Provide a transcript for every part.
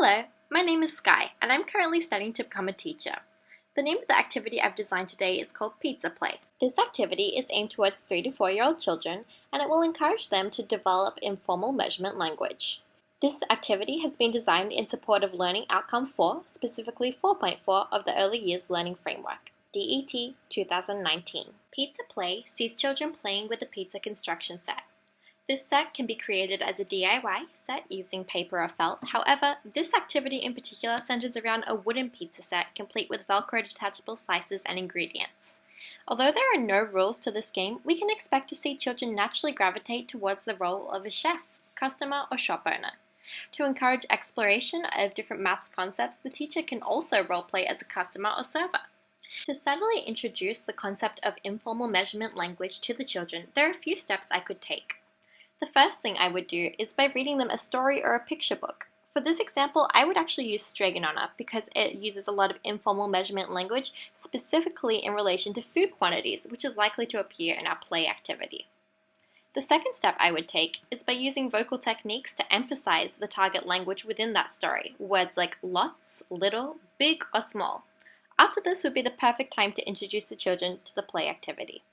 Hello, my name is Sky, and I'm currently studying to become a teacher. The name of the activity I've designed today is called Pizza Play. This activity is aimed towards 3 to 4-year-old children, and it will encourage them to develop informal measurement language. This activity has been designed in support of Learning Outcome 4, specifically 4.4 of the Early Years Learning Framework, DET 2019. Pizza Play sees children playing with a pizza construction set. This set can be created as a DIY set using paper or felt. However, this activity in particular centers around a wooden pizza set complete with Velcro detachable slices and ingredients. Although there are no rules to this game, we can expect to see children naturally gravitate towards the role of a chef, customer, or shop owner. To encourage exploration of different maths concepts, the teacher can also roleplay as a customer or server. To subtly introduce the concept of informal measurement language to the children, there are a few steps I could take. The first thing I would do is by reading them a story or a picture book. For this example, I would actually use Stregonona because it uses a lot of informal measurement language, specifically in relation to food quantities, which is likely to appear in our play activity. The second step I would take is by using vocal techniques to emphasize the target language within that story, words like lots, little, big, or small. After this would be the perfect time to introduce the children to the play activity.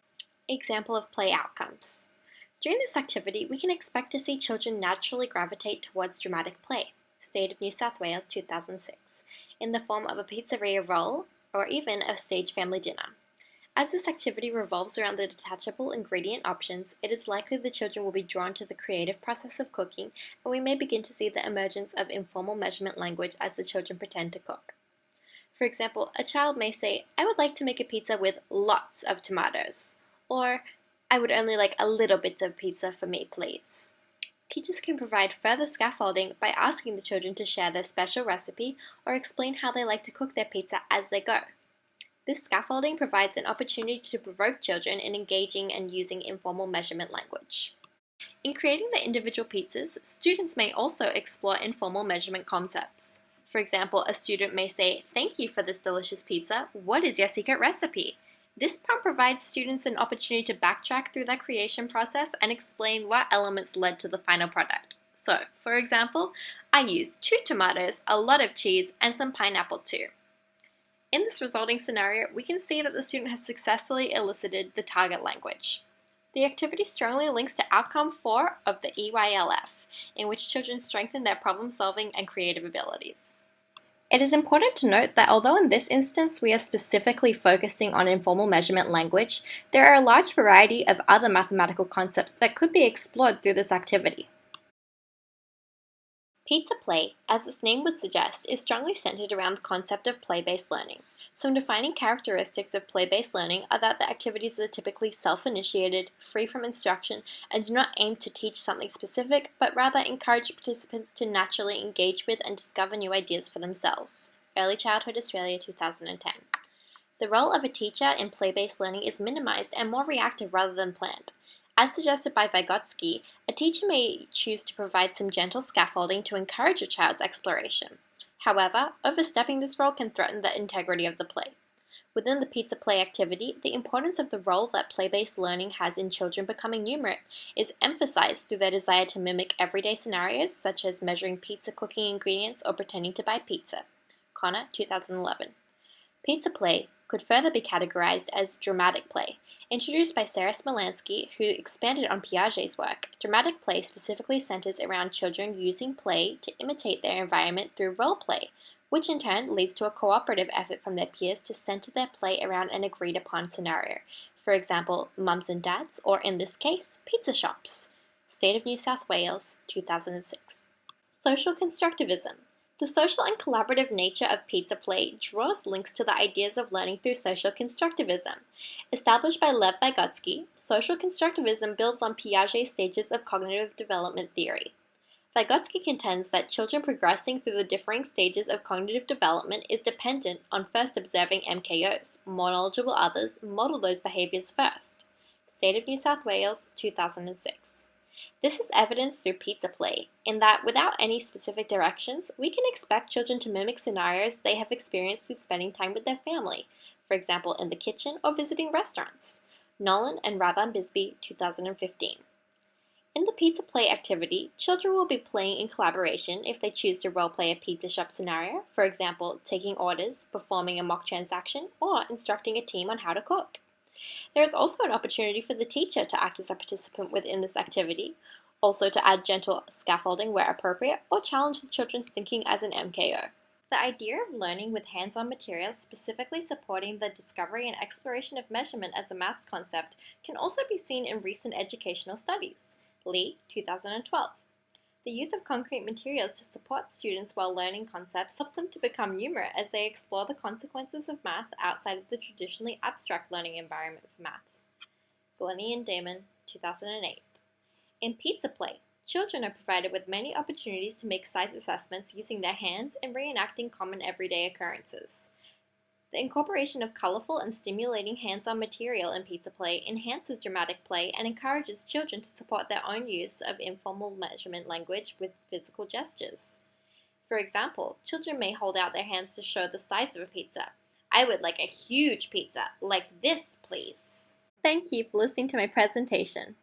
Example of play outcomes. During this activity, we can expect to see children naturally gravitate towards dramatic play, State of New South Wales 2006, in the form of a pizzeria roll or even a stage family dinner. As this activity revolves around the detachable ingredient options, it is likely the children will be drawn to the creative process of cooking, and we may begin to see the emergence of informal measurement language as the children pretend to cook. For example, a child may say, "I would like to make a pizza with lots of tomatoes," or "I would only like a little bit of pizza for me, please." Teachers can provide further scaffolding by asking the children to share their special recipe or explain how they like to cook their pizza as they go. This scaffolding provides an opportunity to provoke children in engaging and using informal measurement language. In creating the individual pizzas, students may also explore informal measurement concepts. For example, a student may say, "Thank you for this delicious pizza. What is your secret recipe?" This prompt provides students an opportunity to backtrack through their creation process and explain what elements led to the final product. So, for example, I used 2 tomatoes, a lot of cheese, and some pineapple too. In this resulting scenario, we can see that the student has successfully elicited the target language. The activity strongly links to Outcome 4 of the EYLF, in which children strengthen their problem-solving and creative abilities. It is important to note that although in this instance we are specifically focusing on informal measurement language, there are a large variety of other mathematical concepts that could be explored through this activity. Pizza Play, as its name would suggest, is strongly centered around the concept of play-based learning. Some defining characteristics of play-based learning are that the activities are typically self-initiated, free from instruction, and do not aim to teach something specific, but rather encourage participants to naturally engage with and discover new ideas for themselves. Early Childhood Australia 2010. The role of a teacher in play-based learning is minimized and more reactive rather than planned. As suggested by Vygotsky, a teacher may choose to provide some gentle scaffolding to encourage a child's exploration. However, overstepping this role can threaten the integrity of the play. Within the Pizza Play activity, the importance of the role that play-based learning has in children becoming numerate is emphasized through their desire to mimic everyday scenarios such as measuring pizza cooking ingredients or pretending to buy pizza. Connor, 2011. Pizza Play could further be categorized as dramatic play. Introduced by Sarah Smolansky, who expanded on Piaget's work, dramatic play specifically centers around children using play to imitate their environment through role play, which in turn leads to a cooperative effort from their peers to center their play around an agreed-upon scenario. For example, mums and dads, or in this case, pizza shops. State of New South Wales, 2006. Social constructivism. The social and collaborative nature of pizza play draws links to the ideas of learning through social constructivism. Established by Lev Vygotsky, social constructivism builds on Piaget's stages of cognitive development theory. Vygotsky contends that children progressing through the differing stages of cognitive development is dependent on first observing MKOs. More knowledgeable others model those behaviors first. State of New South Wales, 2006. This is evidenced through pizza play, in that without any specific directions, we can expect children to mimic scenarios they have experienced through spending time with their family, for example in the kitchen or visiting restaurants. Nolan and Rabban Bisbee, 2015. In the pizza play activity, children will be playing in collaboration if they choose to role-play a pizza shop scenario, for example, taking orders, performing a mock transaction, or instructing a team on how to cook. There is also an opportunity for the teacher to act as a participant within this activity, also to add gentle scaffolding where appropriate, or challenge the children's thinking as an MKO. The idea of learning with hands-on materials specifically supporting the discovery and exploration of measurement as a maths concept can also be seen in recent educational studies. Lee, 2012. The use of concrete materials to support students while learning concepts helps them to become numerate as they explore the consequences of math outside of the traditionally abstract learning environment for maths. Glennie and Damon, 2008. In pizza play, children are provided with many opportunities to make size assessments using their hands and reenacting common everyday occurrences. The incorporation of colorful and stimulating hands-on material in pizza play enhances dramatic play and encourages children to support their own use of informal measurement language with physical gestures. For example, children may hold out their hands to show the size of a pizza. I would like a huge pizza, like this, please. Thank you for listening to my presentation.